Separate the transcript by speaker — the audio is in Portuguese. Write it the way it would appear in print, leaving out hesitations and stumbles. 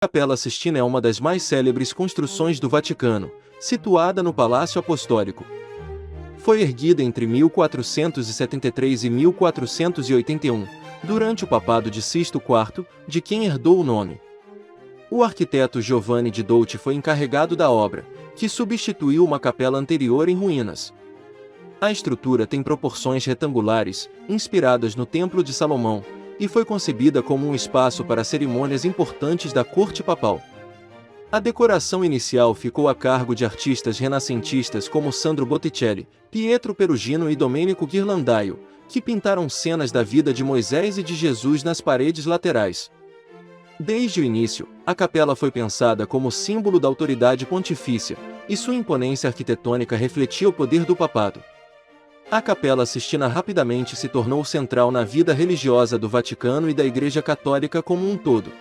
Speaker 1: Capela Sistina é uma das mais célebres construções do Vaticano, situada no Palácio Apostólico. Foi erguida entre 1473 e 1481, durante o papado de Sisto IV, de quem herdou o nome. O arquiteto Giovanni di Dolci foi encarregado da obra, que substituiu uma capela anterior em ruínas. A estrutura tem proporções retangulares, inspiradas no Templo de Salomão, e foi concebida como um espaço para cerimônias importantes da corte papal. A decoração inicial ficou a cargo de artistas renascentistas como Sandro Botticelli, Pietro Perugino e Domenico Ghirlandaio, que pintaram cenas da vida de Moisés e de Jesus nas paredes laterais. Desde o início, a capela foi pensada como símbolo da autoridade pontifícia, e sua imponência arquitetônica refletia o poder do papado. A Capela Sistina rapidamente se tornou central na vida religiosa do Vaticano e da Igreja Católica como um todo.